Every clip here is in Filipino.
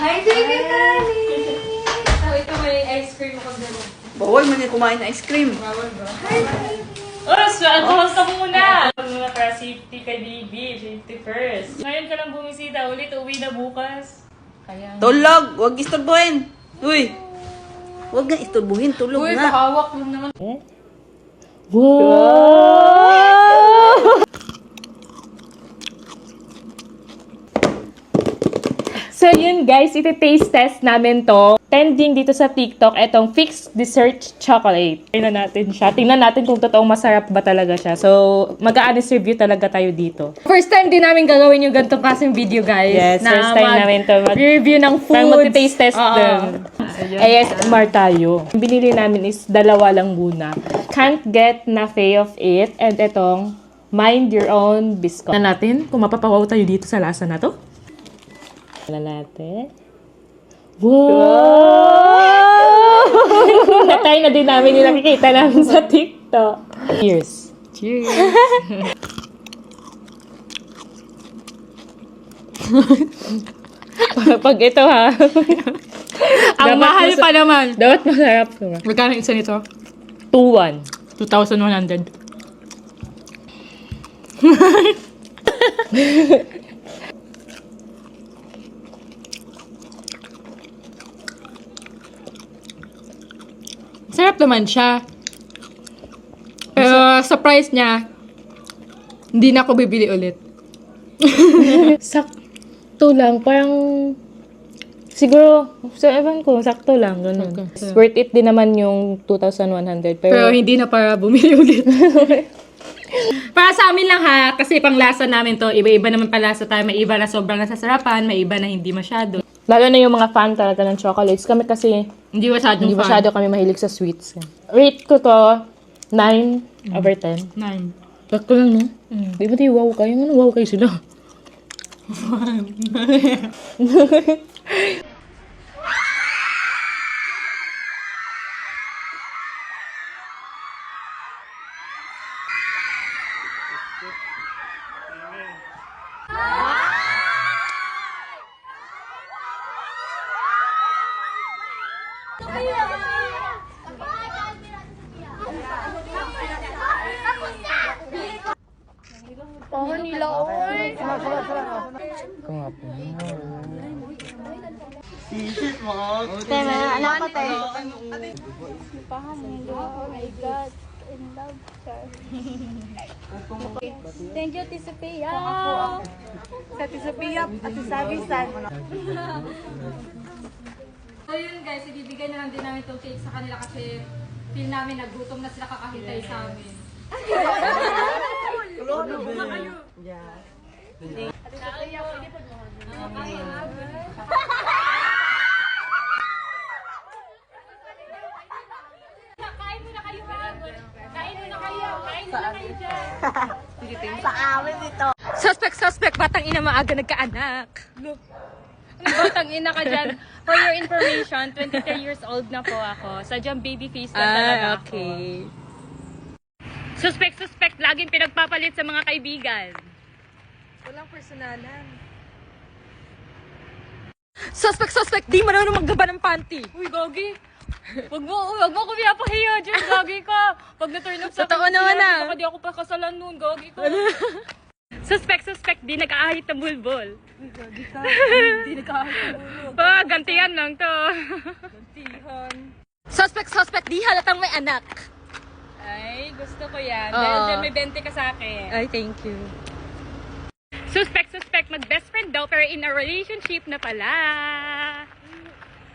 Hi, baby Kali! So, ito may ice cream ako dito. Bawal man yung kumain ng ice cream. Bawal ba? Hi, baby! Oras na, alcohol ka muna! Muna para safety kay baby, safety first. Ngayon ka lang bumisita, ulit uwi na bukas. Kaya... Tulog! Huwag istorbohin! Uy! Huwag nga istorbohin, tulog Uy, nga. kahawak lang naman. Wow! So yun guys, iti-taste test namin to. Trending dito sa TikTok, etong Fix Dessert Chocolate. Tingnan natin siya. Tingnan natin kung totoong masarap ba talaga siya. So, mag-a-honest review talaga tayo dito. First time din namin gagawin yung ganitong klaseng video, guys. Yes, first time namin to review ng food. Parang mag-taste test din. ASMR tayo. Ang binili namin is dalawa lang muna. Can't Get Enough of It. And etong Mind Your Own Biscuit. Na natin kung mapapawaw tayo dito sa lasa na to. Wala natin. Wow! Natry na din namin yung nakikita namin sa TikTok. Cheers. Cheers! Pag ito ha. Ang mahal pa naman. Dapat masarap. Magkano isa nito? 2-1. 2,100. Sarap naman siya. Pero sa price niya, hindi na ako bibili ulit. Sakto lang. Parang siguro, sa ewan ko, sakto lang. Ganun. Okay. Worth it din naman yung 2,100. Pero hindi na para bumili ulit. Para sa amin lang ha, kasi pang lasa namin to, iba-iba naman palasa tayo. May iba na sobrang nasasarapan, may iba na hindi masyado. Lalo na yung mga fan talaga ng chocolates. Kami kasi, Hindi masyadong hindi fan. masyado kami mahilig sa sweets. Rate ko to, 9/10. 9. Sakto lang, no? Di ba di wow kayo? Ano wow kayo sila? Thank you, Tisa Pia. Sa Tisa Pia at sa Sabisan. So yun guys, ibibigay na lang din namin itong cake sa kanila kasi feel namin nagutom na sila kakahintay sa amin. Kain muna kayo, ha? Kain muna kayo. Kain muna kayo dyan. Sa amin dito. Suspect, batang ina maaga nagkaanak. Batang ina ka dyan. For your information, 23 years old na po ako. Sadyang baby face lang talaga ako. Okay. Suspect, laging pinagpapalit sa mga kaibigan. Walang personalan. Suspect, di marunong maggaba ng panty. Uy, Gogi! Wag mo ko pinapahiya dyan, Gogi ka! Pag na-turn up sa Totoo naman ah. baka di ako pakasalan nun, Gogi ka! Suspect, di nag-aahit ng bulbol. Uy, gagi ka. Hindi nagkahit ng ulo. Gantihan lang to. Gantihan. Suspect, di halatang may anak. Ay, gusto ko yan. Oo. Dahil dyan may 20 ka sa akin. Ay, thank you. Suspect, mag-best friend daw pero in a relationship na pala.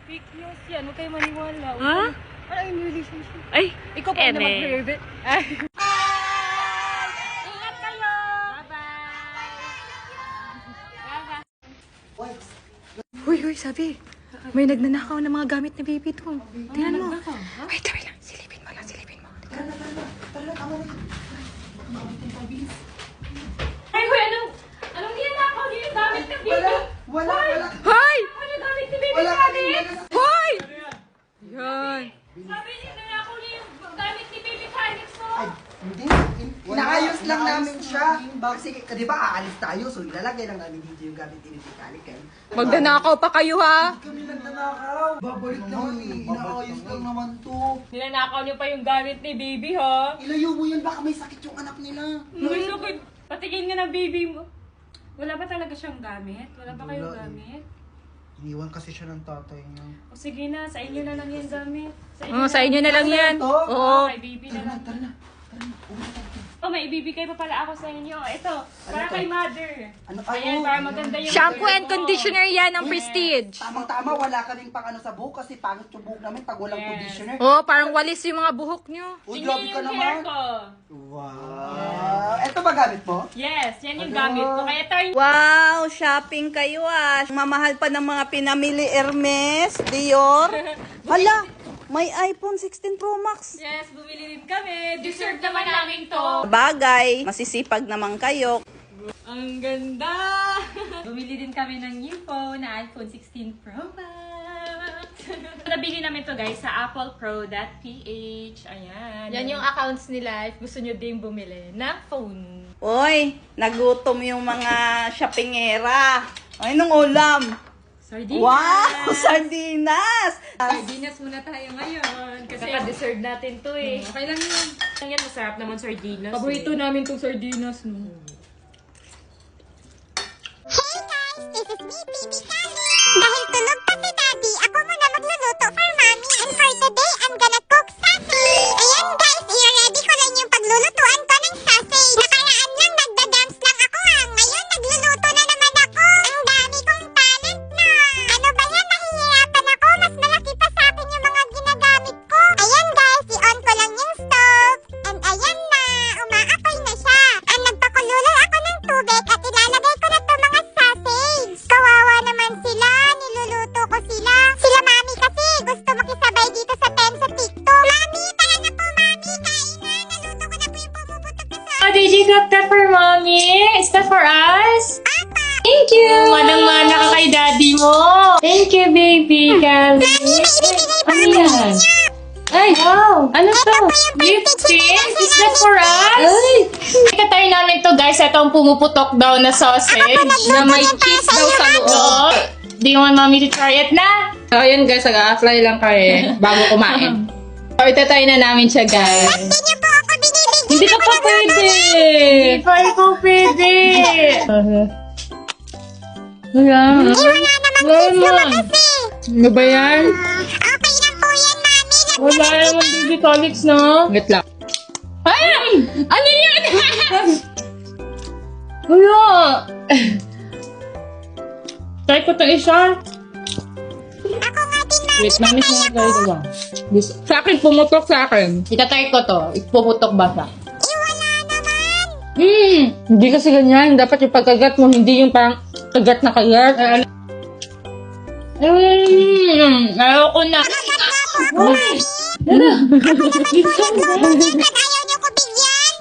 Fake news yan, huwag kayo maniwala. Ha? Ano yung relationship? Ay, Ikaw pa na eme. mag-reveal. Ingat kayo. Uy, sabi. May nagnanakaw ng mga gamit na baby to. Tingnan mo. Wait lang. Silipin mo. Ay, hoy, anong ginagawa niyo yung gamit ng baby? Wala. Hoy! Ano yung gamit ni baby Wala Kali? Hoy! Yan. Sabi niyo na ako niyo yung gamit ni baby Kali. So, Hindi. Inaayos lang namin siya. Bago kasi, di ba aalis tayo, so ilalagay lang namin dito yung gamit ni Kalikan. Magdanakaw pa kayo ha. Kami nagnanakaw. Babalik naman eh. Inaayos lang naman to. Ninanakaw niyo pa yung gamit ni baby, ha? Ilayo mo yun, baka may sakit yung anak nila. Lukid. Patingin nga ng baby mo. Wala ba talaga siyang gamit? Wala ba kayong Wala eh. gamit? Iniwan kasi siya ng tatay niya. O sige na, sa inyo na lang yung gamit. Sa inyo na lang yan. Ito? Oo. Kay baby na lang. Tara na. Oh, may ibibigay pa pala ako sa inyo. Ito, para kay mother. Ano? Ayan, para maganda yung Shampoo hair and mo. conditioner yan ng Prestige. Tamang-tama, wala ka rin pang ano sa buhok kasi pangit yung buhok namin pag walang Yes. conditioner. Oh, parang walis yung mga buhok nyo. Uy, Tingnan grabe niyo ka yung hair naman. ko. Wow. Ito ba gamit mo? Yes, yan yung Ano? gamit ko. Kaya ito yung Wow, shopping kayo ah. Mamahal pa ng mga pinamili Hermes, Dior. Hala, may iPhone 16 Pro Max. Yes, bumili din kami. Deserve naman namin to. Bagay, masisipag naman kayo. Ang ganda! Bumili din kami ng new phone na iPhone 16 Pro Max. Nabili namin to guys sa applepro.ph. Ayan. Yan yung accounts nila if gusto nyo ding bumili ng phone. Oy, nagutom yung mga shoppingera. Ay, nung ulam. Sardinas! Wow, sardinas! Sardinas muna tayo ngayon. Kasi deserve natin to eh. Okay lang yun. Yan, masarap naman sardinas. Paborito namin tong sardinas, no? Hey guys! This is me, Baby Kali! Dahil tulog pa si Daddy, ako muna magluluto for Mommy. And for today, I'm gonna cook sausage! Ayan guys, i-ready ko lang yung paglulutuan ko ng sausage. Nakaraan lang, nagda-dance lang ako ha. Ngayon, nagluluto na naman ako. Ang dami kong talent na! Ano ba yan? Nahihirapan ako. Mas malaki pa sa akin yung mga ginagamit ko. Ayan guys, i-on ko lang yung stove. And ayan na, umaapoy na siya. And nagpakulo ako ng tubig at ilalagay ko na to mga sausage. Kawawa naman sila, niluluto ko sila. Sila Mami kasi gusto makisabay dito sa sa TikTok. Mami, tara na po Mami, kain na. Naluto ko na po yung pumuputok na sa... Oh, did you cook that for mommy? Is that for us? Thank you! Manang-mana ka kay daddy mo. Thank you, baby. Calvin. Ano yan? Ay, wow! Ano to? Lipstick? Is that for us? Ay! Ikatay namin to guys. Ito ang pumuputok daw na sausage. Na may cheese daw sa loob. Do you want mommy to try it na? So, ayan guys, nag-a-apply lang kayo bago kumain. So, itatry na namin siya, guys. Hindi niyo po ako binibigyan. Hindi ka pa pwede! Hindi pa ikaw pwede. Wala. Wala namang cheese lumabas eh. Ano ba yan? Okay lang po yan Mami. Wala naman baby colics, no? Wait lang. Ay! Ano yan? Wala. Try ko itong isa. Ako nga din Mami. Wait, mami siya nga gawin ko. Sa akin, pumutok sa akin. Itatry ko to. Ipuputok ba siya? Wala naman. Hindi kasi ganyan. Dapat yung pagkagat mo, hindi yung parang kagat na kagat. Ayoko na. Ayaw niyo ko bigyan.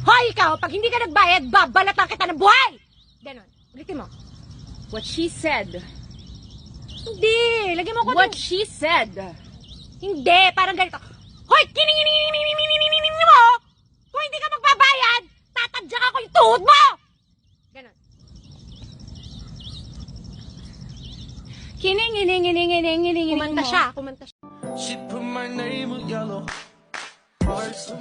Hoy, ikaw! Pag hindi ka nagbayad, babalatan kita ng buhay! Ganon. Ulitin mo. What she said. Hindi! Lagyan mo ko What she said. Hindi! Parang ganito. Hoy! Kining mo! Kung hindi ka magbabayad, tatadyak ako yung tuhod mo! Ganon. Kining. Kumanta siya. She put my name with yellow hearts.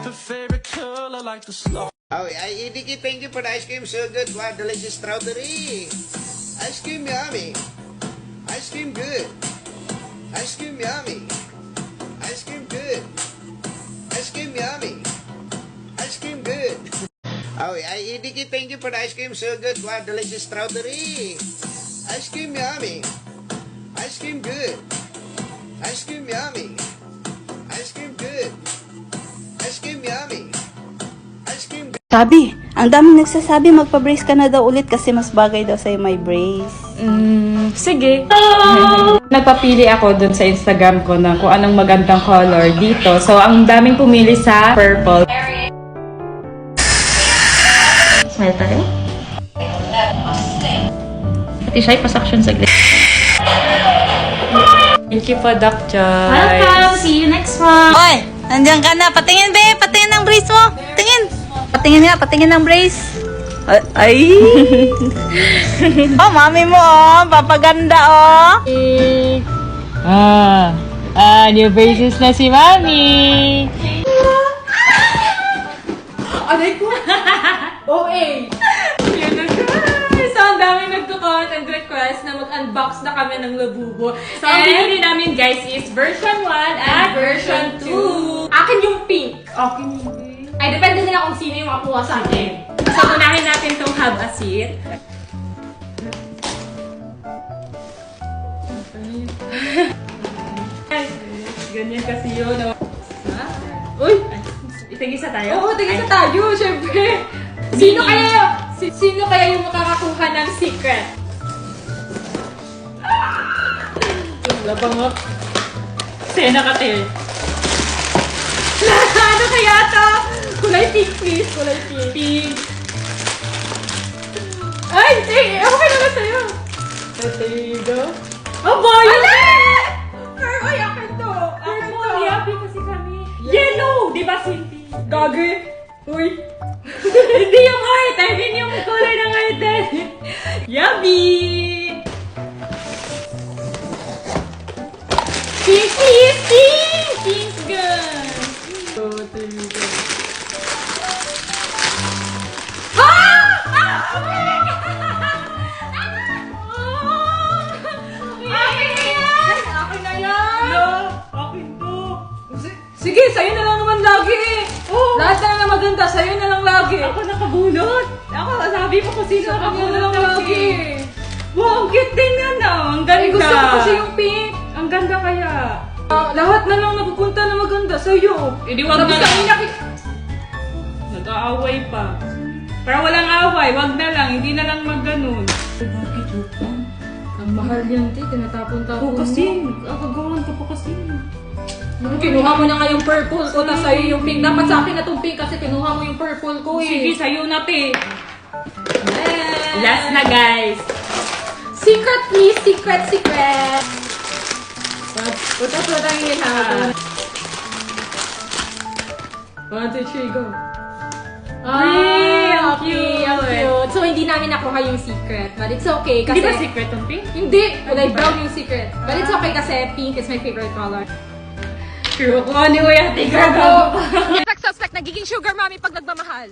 Her favorite color like the snow. Oh, Idiki, thank you for the ice cream. So good. Wow, delicious strawberry. Ice cream yummy. Ice cream good. Ice cream yummy. Ice cream good. Ice cream yummy. Ice cream good. Oh, Idiki, thank you for the ice cream. So good. Wow, delicious strawberry. Ice cream yummy. Ice cream good. Ice cream yummy. Ice cream good. Ice cream yummy. Ice cream good. Sabi, ang daming nagsasabi magpa-brace ka na daw ulit kasi mas bagay daw sa'yo may brace. Sige. Nagpapili ako dun sa Instagram ko na kung anong magandang color dito. So, ang daming pumili sa purple. Smile tayo. Pati siya, ipasaksyon sa glit. Thank you po, Doc Joyce. Welcome! See you next month! Oy, nandiyan ka na. Patingin, be. Patingin ng brace mo. Tingin. Patingin ng brace. Ay! Oh, mami mo, oh. Papaganda, oh. New braces na si Mami. Aray ko! OA! Yun na guys! So, ang daming nagko-comment and request na mag-unbox na kami ng Labubo. So, ang binili namin guys is version 1 at version 2. Akin yung pink. Akin yung pink. Ay, depende nila kung sino yung makuha sa akin. So, unahin natin itong have a seat. Ganyan kasi yun. Uy! Itigisa tayo? Oo, tigisa tayo, syempre. Sino kaya yung makakakuha ng secret? Labangok. Sena ka, Tel. Ano kaya to? Kulay pink, please. Kulay pink. Pink. Ay, okay naman sa'yo. There you go. Oh, boy! Ay, akin to. Akin to. Happy kasi kami. Yellow! Di ba, Cindy? Gagi. Uy. Hindi yung heart. I mean yung kulay ng heart din. Yummy! Pink, please! Pink! Pink's good! So, there you go. Sige, sa'yo na lang naman lagi eh. Oh. Lahat na lang maganda, sa'yo na lang lagi. Ako nakabunot. Ako, sabi mo kung sino nakabunot na lang lagi. Wow, ang cute din yan ah. Ang ganda. Gusto ko kasi yung pink. Ang ganda kaya. Lahat na lang napupunta na maganda sa'yo. Hindi wag na lang. Nag-aaway pa. Pero walang away, wag na lang. Hindi na lang mag-ganun. Ang mahal yan, te. Tinatapon-tapon mo. Kasi, agagawan ka pa kasi. Kinuha mo na nga yung purple ko, na sa'yo yung pink. Dapat sa akin na itong pink kasi kinuha mo yung purple ko eh. Sige, sa'yo na, te. Last na, guys. Secret, please. Secret, secret. Putas na tayo yun, ha? 1, 2, 3, go. Ah, okay, cute. So, hindi namin nakuha yung secret. But it's okay kasi... Hindi ba secret yung pink? Hindi. Kulay brown yung secret. But it's okay kasi pink is my favorite color. True ko, ni Kuya Tigger ko. Suspect, nagiging sugar mommy pag nagmamahal.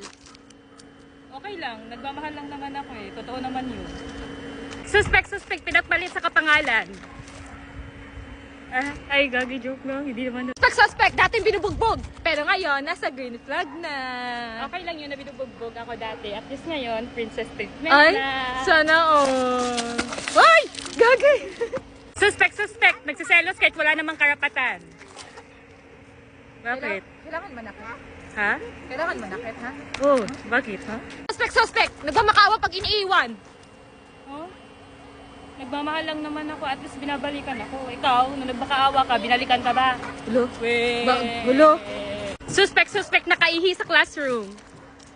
Okay lang. Nagmamahal lang naman ako eh. Totoo naman yun. Suspect, pinagpalit sa kapangalan. Ay, gagi, joke lang. Hindi naman. Suspect, dating binubugbog. Pero ngayon, nasa green flag na. Okay lang yun na binubugbog ako dati. At least ngayon, princess treatment Ay, na. sana all. Ay, gagi. Suspect, nagsiselos kahit wala namang karapatan. Bakit? Kailangan manakit. Ha? Kailangan manakit, ha? Oh, bakit, ha? Suspect, nagmamakaawa pag iniiwan. Oh? Nagmamahal lang naman ako, at least binabalikan ako. Ikaw, nung nagmakaawa ka, binalikan ka ba? Hulo? Hulo? Suspect, nakaihi sa classroom.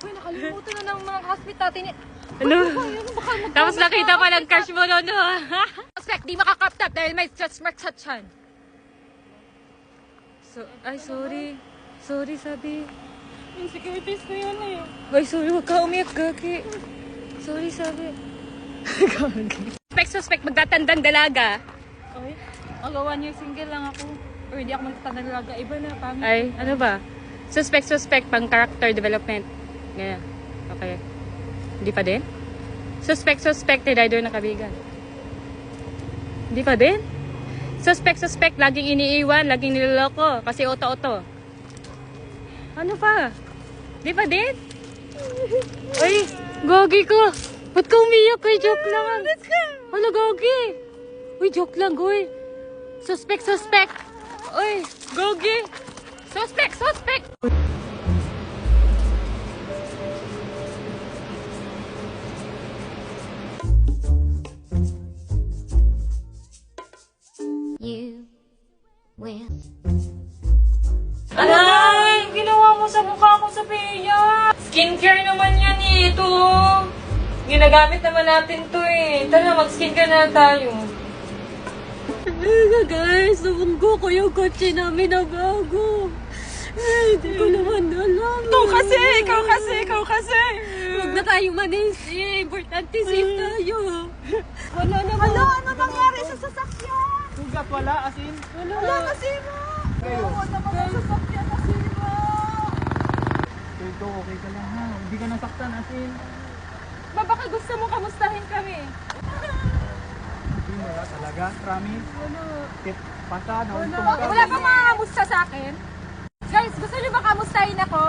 Uy, nakalimutan na ng mga hospital natin. Ano? Tapos nakita pa ng crush mo noon, no? Suspect, di makakaptap dahil may stretch mark sa tiyan. Ay, sorry. Sorry, sabi. Insecurities ko yun eh. Ay, sorry. Huwag ka umiyak, gagi. Sorry, sabi. Gagi. Suspect, magtatandang dalaga. Okay. Ako 1 year single lang ako. Or hindi ako magtatandang dalaga. Iba na, pangit. Ay, ano ba? Suspect, pang character development. Ganyan. Okay. Hindi pa din? Suspected idol na kabigan. Hindi pa din? Suspect, laging iniiwan, laging niloloko, kasi oto-oto. Ano pa? Di pa din? Ay, gogi ko. Ba't ka umiyak? Ay, joke lang. Ano, gogi? Uy, joke lang, goy. Suspect. Uy, gogi. Suspect. You will. Alay! Ginawa mo sa mukha ko sa Bea! Skincare naman yan eh, ito! Ginagamit naman natin to eh. Tara, mag-skincare na tayo. Guys, nabunggo ko yung kotse namin na bago. Hindi ko naman alam. Ikaw kasi. Huwag na tayong manisi. Importante safe tayo. Wala naman. Ano nangyari sa sasakyan? Sugat wala, asin. Wala nasira. Kayo. Wala naman sa sasakyan nasira. Ito, okay ka lang ha. Hindi ka nasaktan, asin. Ba, baka gusto mo kamustahin kami? Hindi mo wala talaga, promise. Kit, pasa, nauntong ka. Wala bang makakamusta sa akin? Guys, gusto niyo ba kamustahin ako?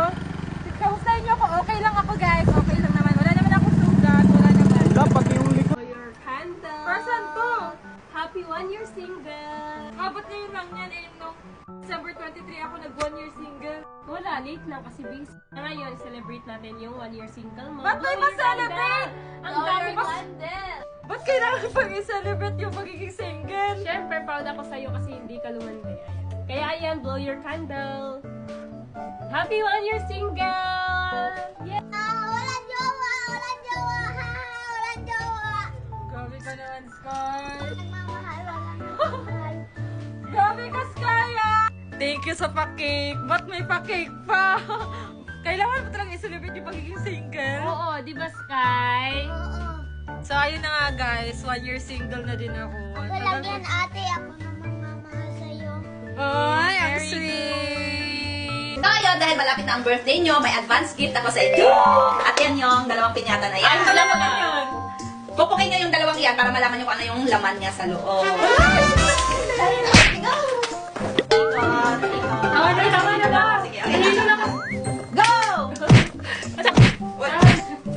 Kamustahin niyo ako, okay lang ako guys. Okay lang naman. Wala naman akong sugat. Wala naman. Wala, pag yung likod. Your candle. Person to. Happy 1 year single. Abot ngayon lang yan eh. Nung December 23 ako nag 1 year single. Wala, late lang kasi busy. Ngayon, celebrate natin yung 1 year single mo. Ba't kayo ma-celebrate? Ang dami ba? Ba't kailangan pang i-celebrate yung pagiging single? Siyempre, proud ako sa'yo kasi hindi ka lumandi. Kaya ayan, blow your candle. Happy 1 year single! Yeah! Walang jowa, walang jowa, ha, walang jowa. Grabe ka naman, Sky. Nagmamahal, walang nagmamahal. Grabe ka, Sky ah! Thank you sa pa-cake. Ba't may pa-cake pa? Kailangan mo talagang i-celebrate yung pagiging single? Oo, di ba, Sky? Oo. So, ayun na nga guys. 1 year single na din ako. Walang yan, ate. Ako naman mamahal sa'yo. Ay, ang Very sweet. So ngayon, dahil malapit na ang birthday nyo, may advance gift ako sa inyo. At yan yung dalawang pinyata na yan. Ano naman yun? Pupukin nyo yung dalawang yan para malaman nyo kung ano yung laman niya sa loob. Tama na ba? Sige, okay na. Go!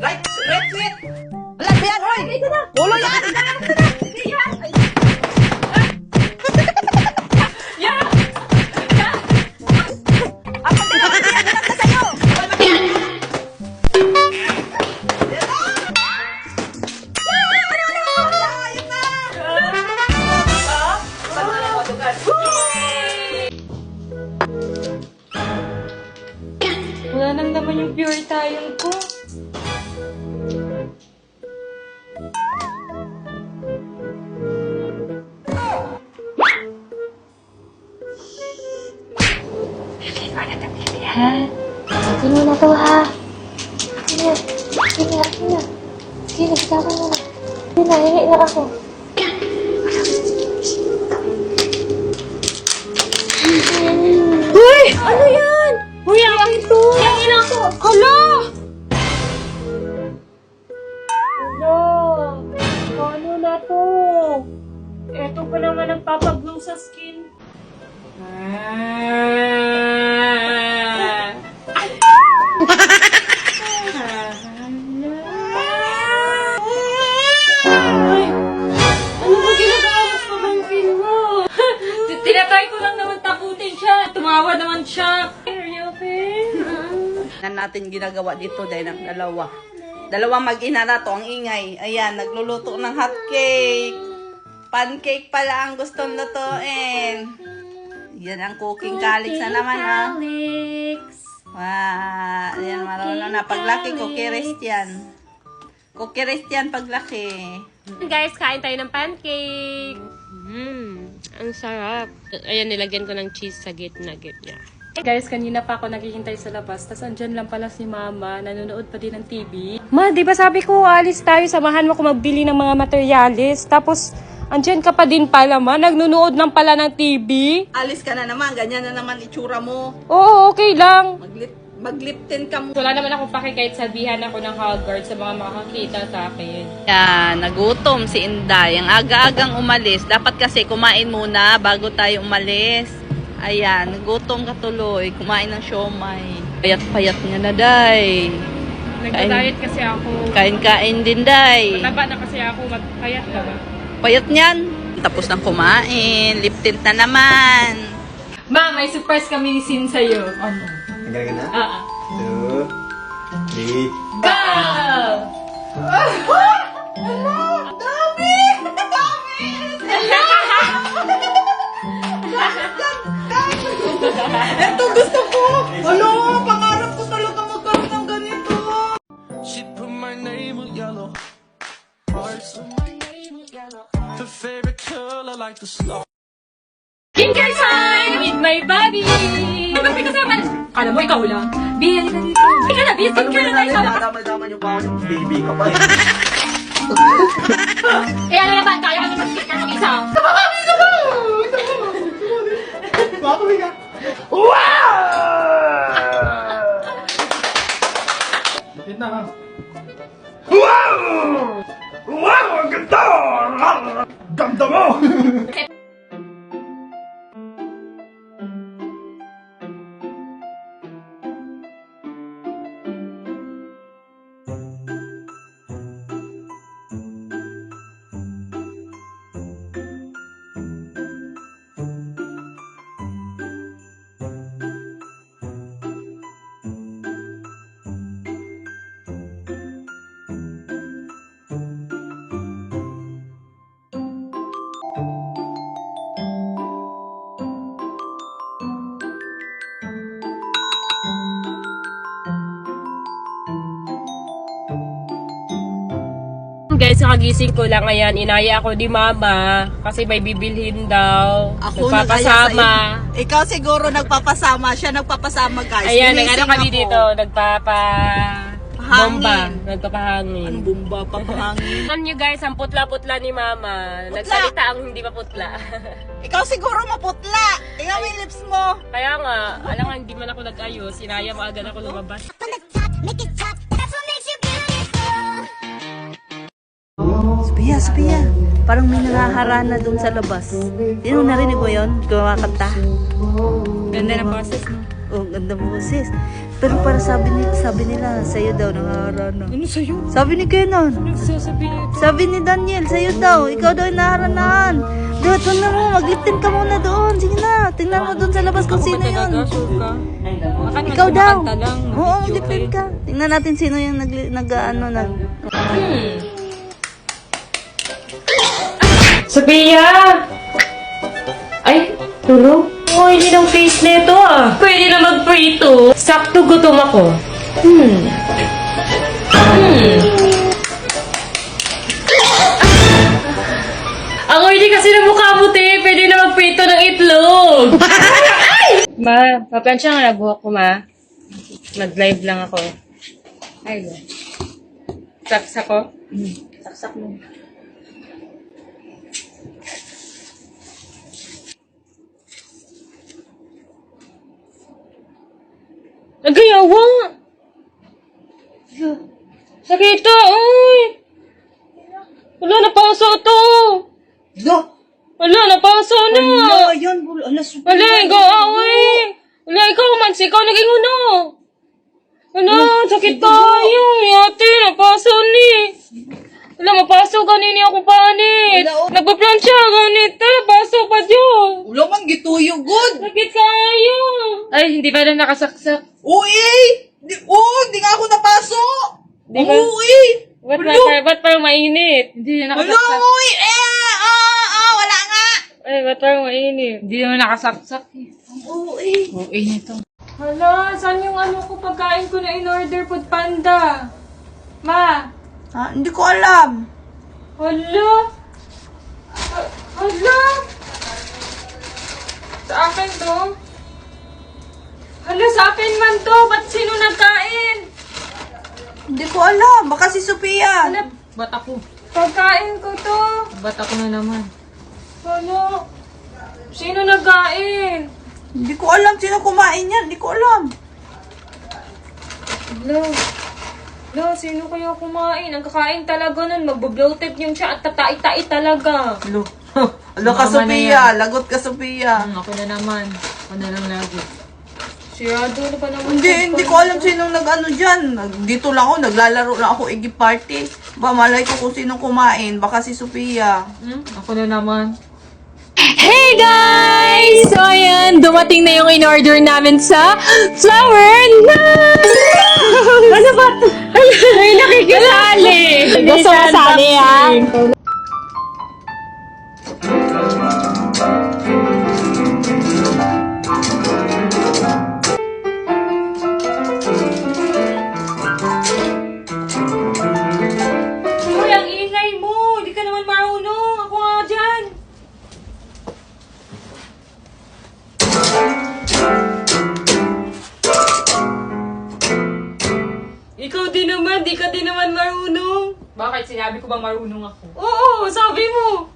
Right, sweet. Wala ba yan, Roy? Ulo yan! Wala nang naman yung pure tayong ko. Akin mo na to, ha? Akin na. Akin na, akin na. Sige, nagsasabi mo na. Akin na, hingi na ako. Uy! Ano yan? Uy, akin to! Yung ina ko! Hala! Hala! Ano na to? Eto pa naman ang papaglow sa skin. Ay! Ano ba ginagawa mo sa pamangkin mo? Tinatry ko lang naman takutin siya. Tumawa naman siya. Are you okay? Na natin ginagawa dito dahil ng dalawa. Dalawang mag-ina na to, ang ingay. Ayan, nagluluto ng hot cake. Pancake pala ang gustong lutuin. Yan ang cooking calyx na naman, ah. Wow, ayan, marunong na. Paglaki, cookie yan. Cookie yan paglaki. Guys, kain tayo ng pancake. Ang sarap. Ayan, nilagyan ko ng cheese sa gitna. Guys, kanina pa ako naghihintay sa labas. Tapos andyan lang pala si Mama. Nanonood pa din ng TV. Ma, di ba sabi ko, alis tayo. Samahan mo ko magbili ng mga materialis. Tapos, andyan ka pa din pala, Ma. Nagnunood lang pala ng TV. Alis ka na naman, ganyan na naman itsura mo. Oo, okay lang. Magliptin ka mo. Wala naman akong paki kahit sabihan ako ng Hogwarts sa mga makakita sa akin. Yan, nagutom si Inday. Ang aga-agang umalis. Dapat kasi kumain muna bago tayo umalis. Ayan, nagutom ka tuloy. Kumain ng siomay. Payat-payat nga na, Day. Nagda-diet kasi ako. Kain-kain din, Day. Mataba na kasi ako. Payat na ba? Payat niyan. Tapos ng kumain. Lip tint na naman. Ma, may surprise kami ni Sin sa'yo. Ano? Nagaling na? 2, 3. Go! Ito gusto ko! Ano? Pangarap ko talaga magkaroon ng ganito. She put my name with yellow hearts. Her favorite color like the snow. Skincare time with my buddy! Ba't may kasama? Kala mo ikaw lang? Bia, halika dito. Halika na, Bia, skincare na tayo sa... Damay-damay niyo pa ako yung baby ka pa eh. Eh, ano naman? Kaya ka naman skincare ng isa. Bakit ka? Bakit na ha? Wow! Ang ganda! Ganda mo! Guys, kagising ko lang ngayon. Inaya ako ni Mama kasi may bibilhin daw. Ako Nagpapasama. Ikaw siguro nagpapasama. Siya nagpapasama, guys. Ayan, Ginising nag-ano kami ako. dito. Bomba. Nagpapahangin. Anong bomba? Papahangin. Alam nyo guys, ang putla-putla ni Mama. Nagsalita ang hindi maputla. Ikaw siguro maputla. Tingnan mo yung lips mo. Kaya nga, alam nga, hindi man ako nag-ayos. Inaya mo agad ako lumabas. Sophia. Parang may nangaharana doon sa labas. Yun, narinig mo yun? Kumakanta. Ganda ng boses mo. Oh, ganda mo sis. Pero para sabi nila, sa'yo daw nangaharana. Ano sa'yo? Sabi ni Kenan. Nagsasabihin ito. Sabi ni Daniel, sa'yo daw. Ikaw daw yung naharanahan. Doon na mo, magliptin ka muna doon. Sige na, tingnan mo doon sa labas kung sino yun. Ikaw daw. Oo, magliptin ka. Tingnan natin sino yung nag. Sophia! Ay, tulog? Oh, hindi ng face nito ah. Pwede na mag-prito. Sakto gutom ako. Ang oily kasi ng mukha mo, te. Pwede na mag-prito ng itlog. Ma, maplansya nga na buhok ko, ma. Nag-live lang ako. Ay, saksak ko? Saksak mo. Nagayawa! Sakit to! Uy! Wala, napaso to! Wala, napaso na! Ayan, Wala, ikaw away! Wala, ikaw magsikaw, naging uno! Wala, sakit tayo! Ate, napaso ni! Wala, mapaso ganini ako panit! Nagpa-plancha, ganito, napaso pa dyan! Wala man gituyo, good! Sakit kayo! Ay, hindi pa na nakasaksak. Uy! Di nga ako napaso! Di ba? Uy! Ba't parang mainit? Hindi na Wala, nakasaksak. uy! Wala nga! Ay, ba't parang mainit? Hindi naman nakasaksak. Uy! Oo, init to. Hala, saan yung ano ko pagkain ko na in-order food panda? Ma! Ha? Hindi ko alam. Hala! Hala! Sa akin to? Hala, sa akin man to! Ba't sino nagkain? Hindi ko alam. Baka si Sophia. Hala, ba't ako? Pagkain ko to! Ba't ako na naman? Hala! Sino nagkain? Hindi ko alam sino kumain yan. Hindi ko alam. Hala, sino kaya kumain? Ang kakain talaga nun, magbo-bloated yung siya at tatai-tai talaga. Alo ka, Sophia. Lagot ka, Sophia. Ako na naman. Ako na lang lagi. Sirado na ba naman? Hindi ko alam sinong nag-ano dyan. Dito lang ako, naglalaro lang ako Iggy Party. Ba, malay ko kung sinong kumain. Baka si Sophia. Ako na naman. Hey guys! So ayan, dumating na yung in-order namin sa Flower Night! Ano ba? Ay, nakikisali! Gusto masali ha? Uy, ang ingay mo! Hindi ka naman marunong! Ako nga dyan! di ka din naman marunong. Bakit? Sinabi ko bang marunong ako? Oo, sabi mo.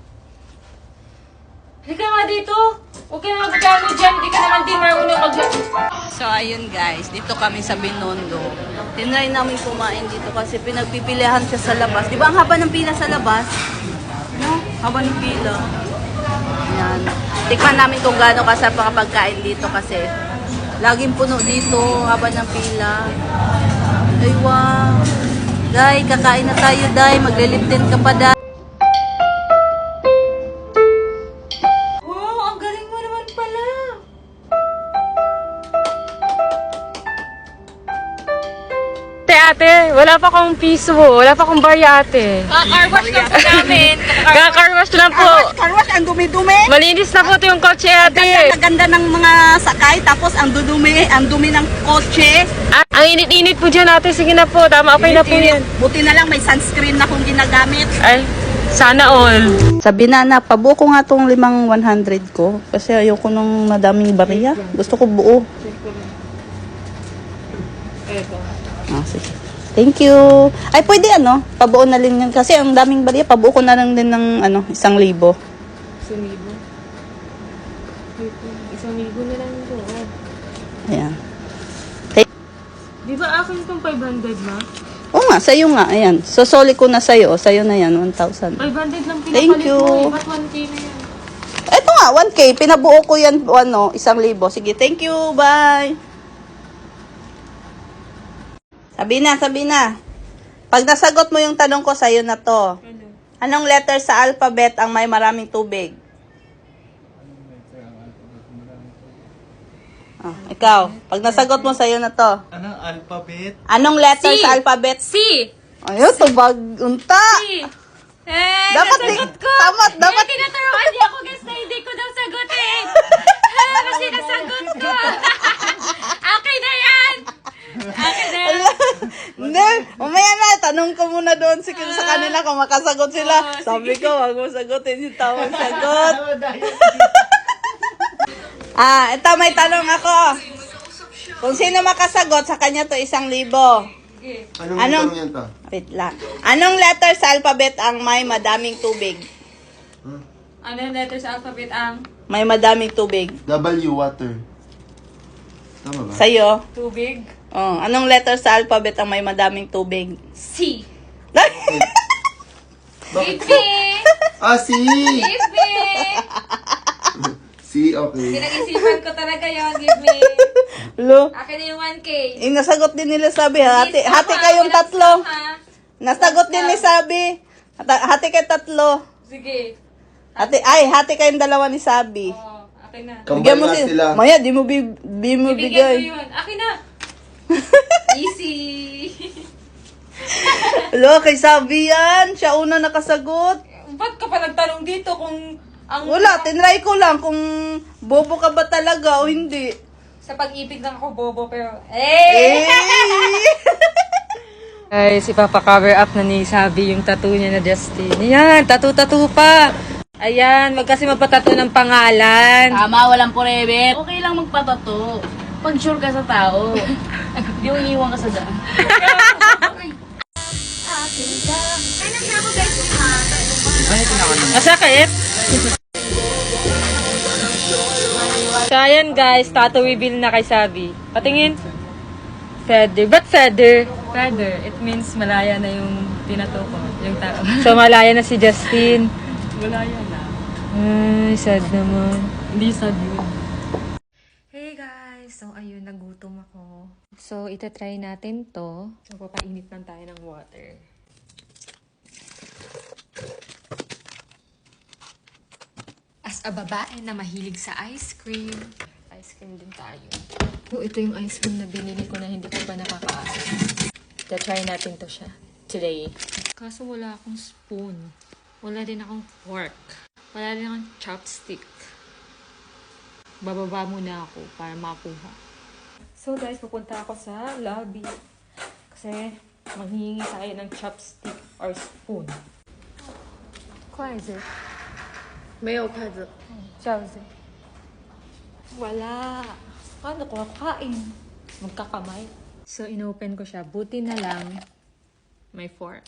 Halika nga dito. Huwag ka na magkano dyan. Di ka naman din marunong So, ayun guys, dito kami sa Binondo. Tinry namin kumain dito kasi pinagpipilihan siya sa labas. Di ba ang haba ng pila sa labas? No? Haba ng pila. Yan. Tikman namin kung gaano kasarap ang pagkain dito kasi laging puno dito, haba ng pila. Ay, wow. Day, kakain na tayo, Day. Magliliptin ka pa, Day. Wow, ang galing mo naman pala. Ate, wala pa akong piso. Wala pa akong barya, ate. Car wash lang po namin. Kaka-car wash lang po. Karwas, ang dumi-dumi. Malinis na po ito yung kotse, ate. Ang ganda ng mga sakay, tapos ang dumi ng kotse. Ang init-init po dyan, ate. Sige na po. Tama, okay na po yan. Buti na lang may sunscreen na kung ginagamit. Ay, sana all. Sabi na, pabuko nga tong 100 ko. Kasi ayoko nung madaming bariya. Gusto ko buo. Ah, sige. Thank you. Ay, pwede pabuo na rin yan. Kasi ang daming bariya, pabuo ko na lang din ng 1,000. 1,000? 1,000 na lang ito. Ayan. Di ba akin itong 500 na? Oo nga, sa'yo nga. Ayan. Sosoli ko na sa'yo. Sa'yo na yan, 1,000. 500 lang pinapalit Thank you. mo. Ba't 1K na yan? Ito nga, 1K. Pinabuo ko yan, 1,000. Sige, thank you. Bye. Sabi na. Pag nasagot mo yung tanong ko, sa'yo na to. Anong letter sa alphabet ang may maraming tubig? Ikaw. Pag nasagot mo, sa'yo na to. Anong alphabet? Anong letter C. sa alphabet? C. Ayun, tubag. Unta. Eh, Dapat nasagot ko. dapat. Eh, tinuturuan niya ako guys na hindi ko daw sagutin. Kasi nasagot ko. Okay na yan. Okay na yan. Hindi, umaya na. Tanong ko muna doon sa kanila kung makasagot sila. Sabi ko, wag mo sagutin yung tamang sagot. Ito may tanong ako. Kung sino makasagot, sa kanya to 1,000. Anong yan to? Wait lang. Anong letter sa alphabet ang may madaming tubig? Ano yung letter sa alphabet ang May madaming tubig. W, water. Tama ba? Sa'yo? tubig? Oh, anong letter sa alphabet ang may madaming tubig? C. Bakit? B. C! B. C, okay. Pinag-isipan ko talaga yon. Give me. Lo, Akin na yung 1K. nasagot din nila Sabi. Hati Stop, ha? kayong Walang tatlo. stop, ha? Nasagot din ni Sabi. Hati kayo tatlo. Sige. Hati kayong dalawa ni Sabi. Oh, akin na. Bigyan mo Combine sila. Maya, di mo Bibigyan ko bigay. yun. Akin na. Easy. Lo, kay Sabi yan. Siya una nakasagot. Ba't ka pa nagtanong dito kung ang Wala, tinry ko lang kung bobo ka ba talaga o hindi. sa pag-ibig lang ako bobo pero eh! Guys, ipapa-cover up na ni Sabi yung tattoo niya na Justin. Ayan, tattoo pa. Ayan, wag kasi magpatato ng pangalan. Tama, walang forever. Okay lang magpatato. Pag sure ka sa tao. Di mo iniwan ka sa daan. Masakit? So, ayan guys, tattoo reveal na kay Sabi. Patingin. Feather. Ba't feather? Feather. It means malaya na yung tinato ko. Yung tao. So, malaya na si Justin. Malaya na. Ay, sad naman. Hindi sad yun. Hey guys! So, ayun, nagutom ako. So, itatry natin to. So, papainit lang tayo ng water. As a babae na mahilig sa ice cream, ice cream din tayo. So, ito yung ice cream na binili ko na hindi ko pa nakakaasa. Try natin to siya today. Kaso wala akong spoon. Wala din akong fork. Wala din akong chopstick. Bababa muna ako para makuha. So guys, pupunta ako sa lobby. Kasi maghihingi tayo ng chopstick or spoon. What is it? 没有筷子。 Chopstick. Wala. Paano ko kakain? Magkakamay. So, inopen ko siya. Buti na lang, my fork.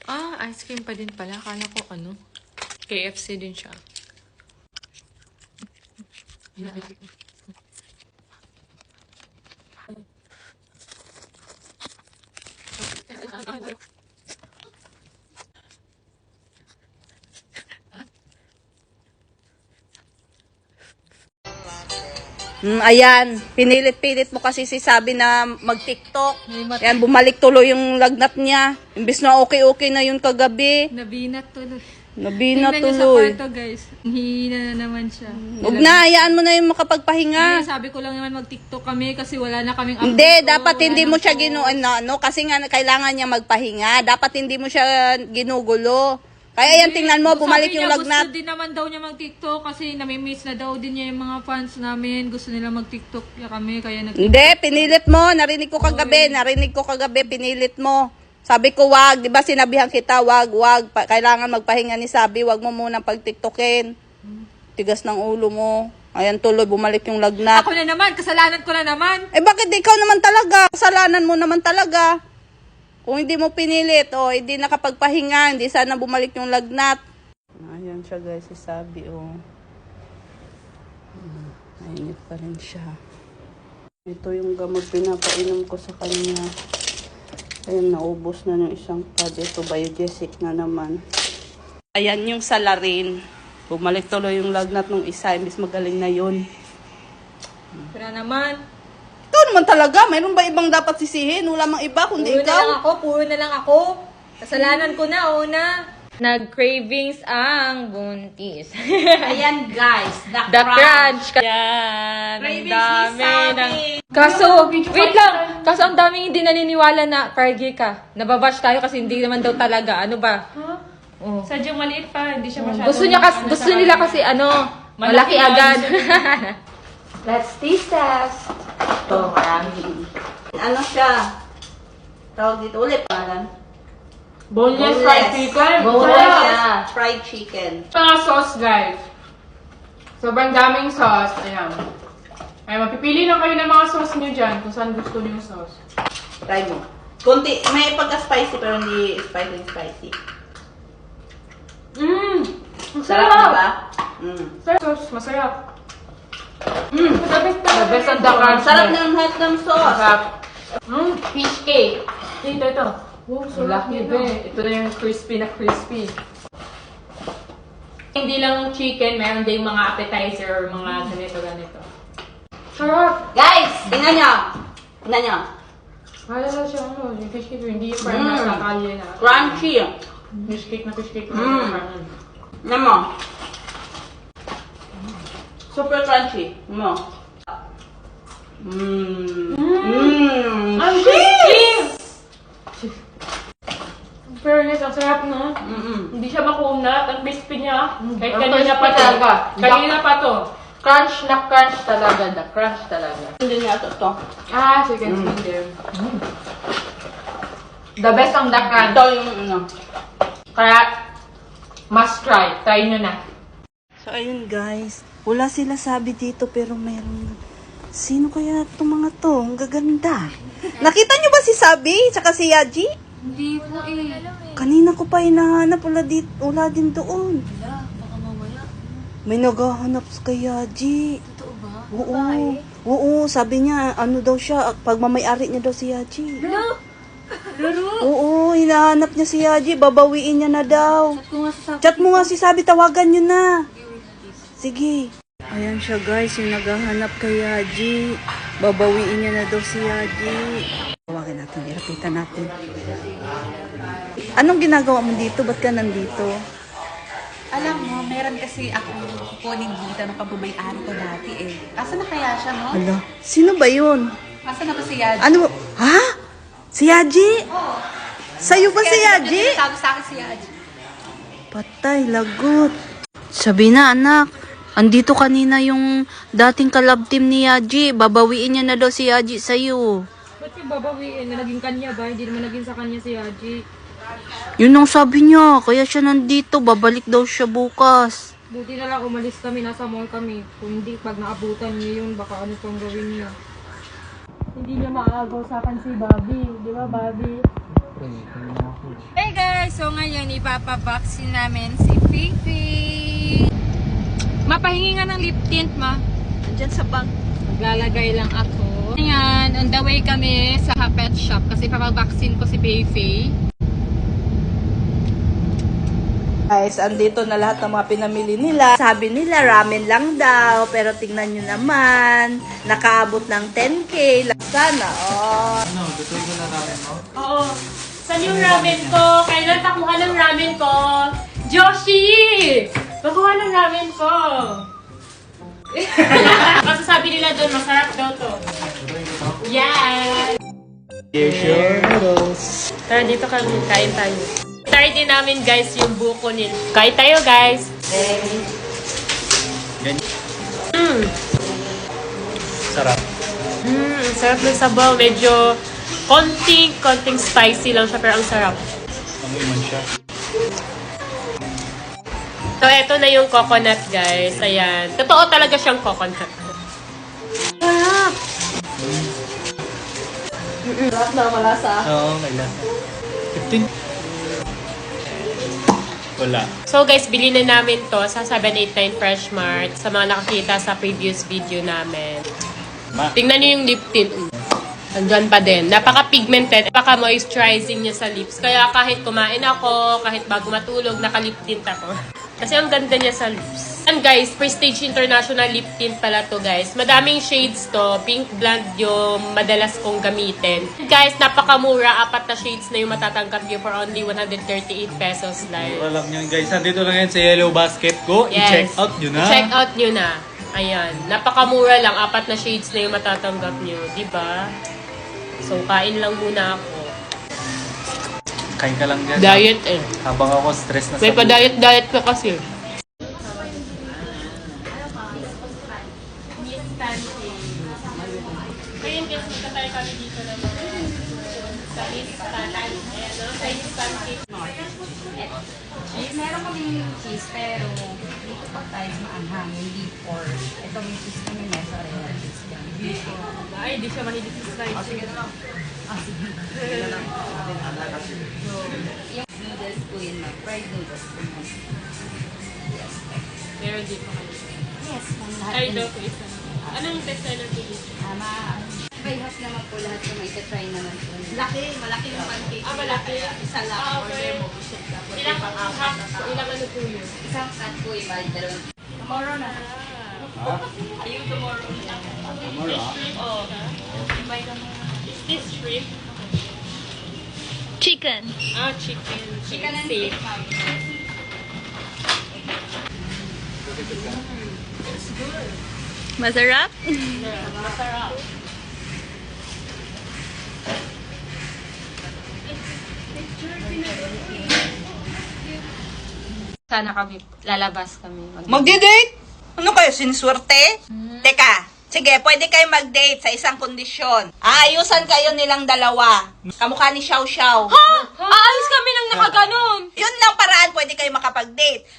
Ah, ice cream pa din pala. Akala ko ano, KFC din siya. Ayan, pinilit-pilit mo kasi si Sabi na mag-TikTok. Ayan, bumalik tuloy yung lagnat niya. Imbis na okay-okay na yun kagabi. Nabinat tuloy. Nabina Tingnan niyo sa tuloy. kwarto, guys. Hihina na naman siya. Huwag na, hayaan mo na yung makapagpahinga. Sabi ko lang naman mag-TikTok kami kasi wala na kaming Hindi, dapat hindi mo siya kasi nga kailangan niya magpahinga. Dapat hindi mo siya ginugulo. Kaya yan, tingnan mo, bumalik yung lagnat. Gusto din naman daw niya mag-TikTok kasi namimiss na daw din niya yung mga fans namin. Gusto nila mag-TikTok kami, kaya Hindi, pinilit mo. Narinig ko kagabi, pinilit mo. Sabi ko, wag. Di ba sinabihan kita, wag. Kailangan magpahinga ni Sabi. Wag mo munang pag-TikTokin. Tigas ng ulo mo. Ayan, tuloy, bumalik yung lagnat. Ako na naman, kasalanan ko na naman. Eh, bakit ikaw naman talaga? Kasalanan mo naman talaga. Kung hindi mo pinilit, hindi nakapagpahinga, hindi sana bumalik yung lagnat. Ayan siya guys, si Sabi, Mainit pa rin siya. Ito yung gamot pinapainom ko sa kanya. Ayan, naubos na yung isang pad. Ito, Biogesic na naman. Ayan yung salarin. Bumalik tuloy yung lagnat ng isa, imbis magaling na yun. Kaya naman. Ikaw naman talaga, mayroon ba ibang dapat sisihin? Wala mang iba, kundi ikaw. Puro na lang ako. Kasalanan ko na, una. Nag-cravings ang buntis. Ayan guys, The crunch. Yan. Ang Cravings dami ni Sabi. ng... Kaso, wait lang. Kaso ang daming hindi naniniwala na Cargi ka. Nababash tayo kasi hindi naman daw talaga. Ano ba? Oh. Sadyang maliit pa, hindi siya masyado. Gusto nila kasi malaki agad. Let's taste test. Ito, marami. Ano siya? Tawag dito ulit, pangalan? Boneless fried chicken. Boneless fried chicken. Mga sauce, guys. Sobrang daming sauce. Ayan. Ay, mapipili lang kayo ng mga sauce nyo dyan kung saan gusto nyo yung sauce. Try mo. Kunti, may pagka-spicy pero hindi spicy. Sarap, diba? Sauce, masarap. The best ang the crunch. Sarap ng hot ng sauce. Masarap. Fish cake. Ito. Wow, laki ba. Ito na yung crispy na crispy. Hindi lang chicken, meron din mga appetizer or mga ganito. Sarap! Guys, tingnan nyo. Wala na siya, yung fish cake, hindi yung parang nasa kalye na. Crunchy. Fish cake. Tingnan mo. Super crunchy. Mo. Ang crispy! Fairness, ang sarap, no? Hindi siya makunat, ang crispy niya. Kahit kanina pa to. Crunch na crunch talaga. The crunch talaga. Hindi niya ito. Ah, so you can see them. The best ang the crunch. Ito yung Kaya, must try. Try nyo na. So, ayun guys. Wala sila Sabi dito pero meron. Sino kaya itong mga to? Ang gaganda. Nakita nyo ba si Sabi? Tsaka si Yaji? Hindi po Kanina ko pa hinahanap. Wala din doon. May naghahanap kay Yaji. Totoo ba? Oo, sabi niya, ano daw siya, pagmamayari niya daw si Yaji. Oo, hinahanap niya si Yaji, babawiin niya na daw. Chat mo nga si Sabi, tawagan niyo na. Sige. Ayan siya guys, yung naghahanap kay Yaji. Babawiin niya na daw si Yaji. Tawagin natin, ilapitan natin. Anong ginagawa mo dito? Ba't ka nandito? Alam mo, meron kasi akong kukunin dito ng pagmamay-ari ko dati eh. Asa na kaya siya, no? Hala, sino ba yun? Asa na ba si Yaji? Ano? Ha? Si Yaji? Sa'yo ba si Yaji? Sabi sa akin si Yaji. Patay, lagot. Sabi na, anak. Andito kanina yung dating kalab team ni Yaji. Babawiin niya na daw si Yaji sa'yo. Ba't yung babawiin? Naging kanya ba? Hindi naman naging sa kanya si Haji. Yun ang sabi niya. Kaya siya nandito. Babalik daw siya bukas. Buti na lang umalis kami, nasa mall kami. Kung hindi, pag naabutan niya yun, baka ano pang gawin niya. Hindi niya maaagaw sa akin si Bobby. Di ba, Bobby? Hey guys! So ngayon, ipapabaksin namin si Fifi. Mapahingi nga ng lip tint, ma. Andyan sa bag. Maglalagay lang ako. Ayan, on the way kami sa pet shop kasi papabaksin ko si Fifi. Guys, andito na lahat ng mga pinamili nila. Sabi nila, ramen lang daw. Pero tingnan nyo naman, nakaabot ng 10K. Sana, oh. Ano, tutuloy ko na ramen mo? Oo. Saan yung ramen ko? Kailan pakuha ng ramen ko? Joshi! Pakuha ng ramen ko! Kasi sabi nila doon, masarap daw to. Yes! Share noodles. Tara, dito kami. Kain tayo. Try din namin, guys, yung buko nila. Kain tayo, guys. Sarap. Sarap ng sabaw. Medyo konting spicy lang siya, pero ang sarap. Amoy man siya. So, eto na yung coconut, guys. Ayan. Totoo talaga siyang coconut. Sarap! Sarap na malasa. Oo, may lasa. 15. Wala. So guys, bili na namin to sa 789 Fresh Mart sa mga nakakita sa previous video namin. Tingnan niyo yung lip tint. Andyan pa din. Napaka-pigmented. Napaka-moisturizing niya sa lips. Kaya kahit kumain ako, kahit bago matulog, naka-lip tint ako. Kasi ang ganda niya sa lips. And guys, Prestige International Lip Tint pala to guys. Madaming shades to. Pink blonde yung madalas kong gamitin. Guys, napakamura. 4 na shades na yung matatanggap nyo for only 138 pesos lang. Alam nyo guys, nandito lang yan sa Yellow Basket ko. Yes. I-check out nyo na. I-check out nyo na. Ayan. Napakamura lang. 4 na shades na yung matatanggap nyo. Diba? So, kain lang muna ako. Kain ka lang dyan. Diet eh. Habang ako stress na May buhay. pa-diet ka kasi. Ngayon guys, magkatay kami dito naman sa Miss Tanay. Ayan, no? Sa Miss Pancake. Meron kaming cheese, pero dito pa tayo maanghang, hindi pork. Ito may cheese kami, mozzarella cheese kami. Ay, di siya mahilig sa slice. Sige na lang. Sige. So, yung noodles ko yun, fried noodles ko yun. Yes. Meron dito kami. Yes, ma'am. Lahat Ay, yun. daw ko isa. Anong best seller ko dito? By half naman po lahat yung may try naman po. Malaki yung pancake. Malaki. Isa lang. Okay. Ilang half? Ilang ano po yun? Isang cut po yung bali, dalawang. Tomorrow na. Ayun, tomorrow. Fish shrimp. Oh. Is this shrimp? Chicken. Ah, chicken. Chicken and steak. steak, ma'am. Masarap? Masarap. Sana kami, lalabas kami. Magdi-date? Ano kayo, siniswerte? Teka, sige, pwede kayo mag-date sa isang kondisyon. Aayusan kayo nilang dalawa. Kamukha ni Xiao Xiao. Aalis kami nang nakaganon! Yun lang paraan, pwede kayo makapag-date.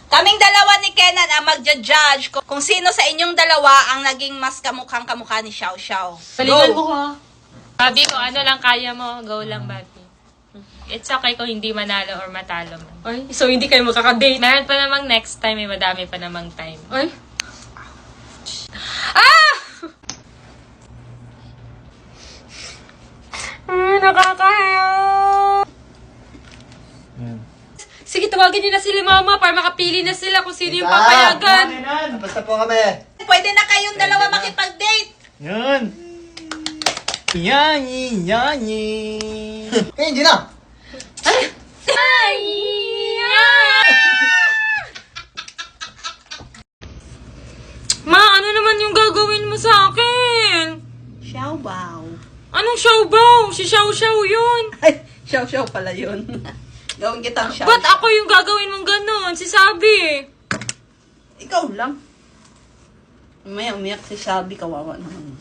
Kaming dalawa ni Kenan ang magja-judge kung sino sa inyong dalawa ang naging mas kamukhang kamukha ni Xiao Xiao. Galingan mo ha. Babi ko, ano lang kaya mo, go lang, Babi. It's okay kung hindi manalo or matalo man. Ay, so hindi kayo makakadate? Meron pa namang next time, may madami pa namang time. Ay? Ah! Nakakahiya! Yan. Sige, tawagin niyo na sila mama para makapili na sila kung sino yung papayagan. Basta po kami. Pwede na kayong dalawa makipag-date. Yan. Yanyi, yanyi. Hindi na. Ma, ano naman yung gagawin mo sa akin? Xiao Bao. Si Xiao Xiao yun. Ay, Xiao pala yun. Gawin kitang Xiao. Ba't ako yung gagawin mong ganun? Si Sabi. Ikaw lang. May umiyak si Shabby, kawawa naman.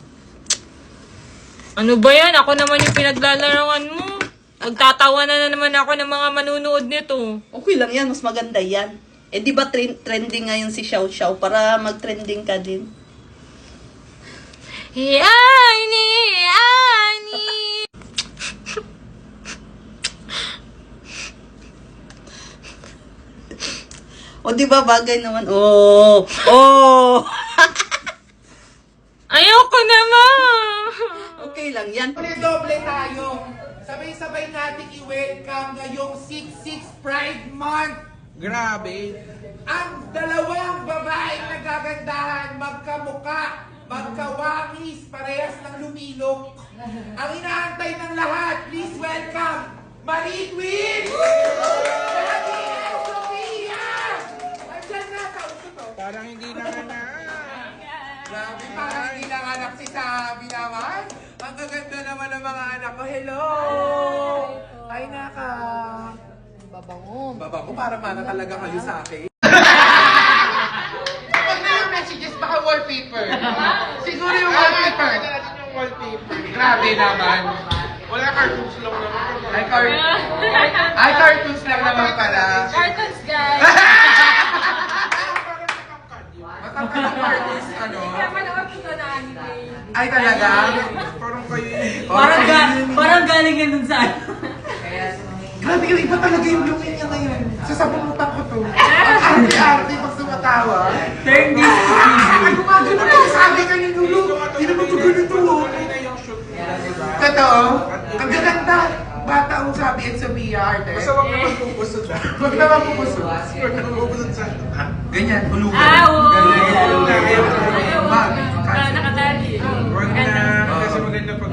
Ano ba yan? Ako naman yung pinaglalaroan mo. Magtatawa na naman ako ng mga manunood nito. Okay lang yan, mas maganda yan. Eh di ba trending ngayon si Xiao para mag-trending ka din? Yani. O di ba bagay naman? Oh! Ayoko naman. Okay lang yan. Doble tayo. Sabay-sabay natin i-welcome ngayong 6-6 Pride Month. Grabe. Ang dalawang babaeng nagagandahan, magkamuka, magkawangis, parehas ng lumilok. Ang inaantay ng lahat, please welcome, Marie Queen! Daddy and Sophia! Andyan na, kausap to. Parang hindi na na. Grabe, parang hindi nanganak si Sabi naman. Ang gaganda naman ng mga anak ko. Hello! Ay, naka. Babango, para mana talaga kayo sa akin. Kapag na yung messages, baka wallpaper. Siguro yung wallpaper. Yung wallpaper. Grabe naman. Wala, cartoons lang naman. Ay, cartoons lang naman pala. Cartoons, guys. Matangkad ang cartoons, ano? Manood ko na anime. Ay, talaga? Parang kayo. Parang galing yan dun sa Grabe yung iba talaga yung lumin niya ngayon. Sasabunutan ko to. Ang arte-arte pag sumatawa. Turn Gumagano na sabi ka ni Lulu. Hindi naman ito ganito. Totoo? Ang gaganda. Bata ang Sabi at Sophia arte. Basta wag naman pupusod na. Huwag naman pupusod. Wag naman pupusod sa... Ganyan, hulugan. Nakatali. Wag na. Kasi maganda pag...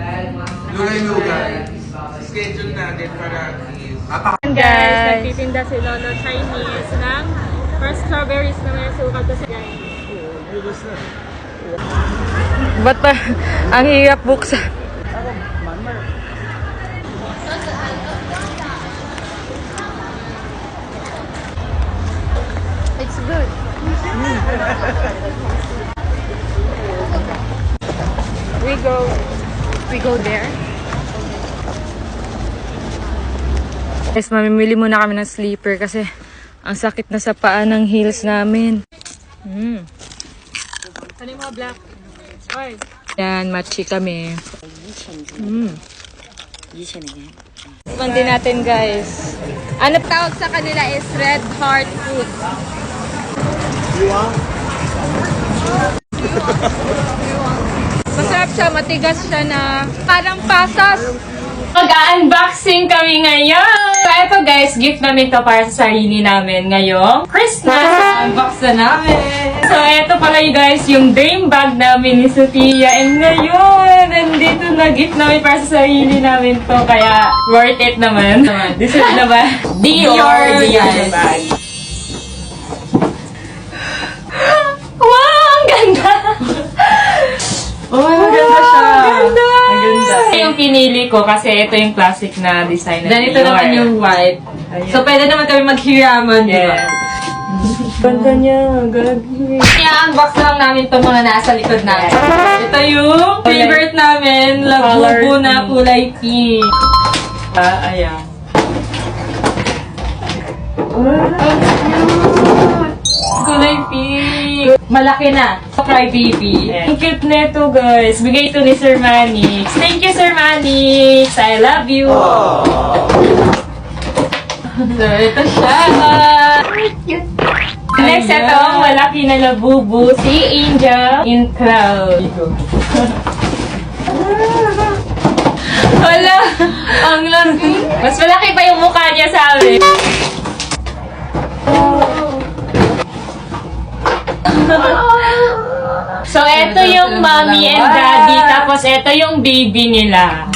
Lugay-lugay. Schedule natin para Guys, nagtitinda si Lolo Chinese ng first strawberries na may sukat kasi guys. Ba't ba? Ang hirap buksan. It's good. We go there. Guys, mamimili muna kami ng sleeper kasi ang sakit na sa paa ng heels namin. Ano yung mga black? Oy. Yan, matchy kami. Mandi natin, guys. Ano tawag sa kanila is red heart food. Masarap siya, matigas siya na parang pasas. Mag-unboxing kami ngayon! So, eto guys, gift namin to para sa sarili namin ngayong Christmas! Unbox na namin! So, eto pala yung guys, yung dream bag namin ni Sophia. And ngayon, nandito na gift namin para sa sarili namin to. Kaya, worth it naman. This is naman, Dior bag. Wow! Ang ganda! Oh, maganda siya. Maganda. Ito yung pinili ko kasi ito yung classic na design. Then ito naman yung white. So, pwede naman kami maghiraman, di ba? Ganda niya. Gagi. I-unbox lang namin itong mga nasa likod natin. Ito yung favorite namin, Labubu na kulay pink. Ayan. Kulay pink. Malaki na. Cry baby. Ang cute nito guys. Bigay ito ni Sir Manix. Thank you Sir Manix. I love you. So, ito siya. Next, ito ang malaki na Labubu. Si Angel in Cloud. Wala. Ang laki. Mas malaki pa yung mukha niya sa amin. So, ito yung mommy and daddy. Tapos, ito yung baby nila.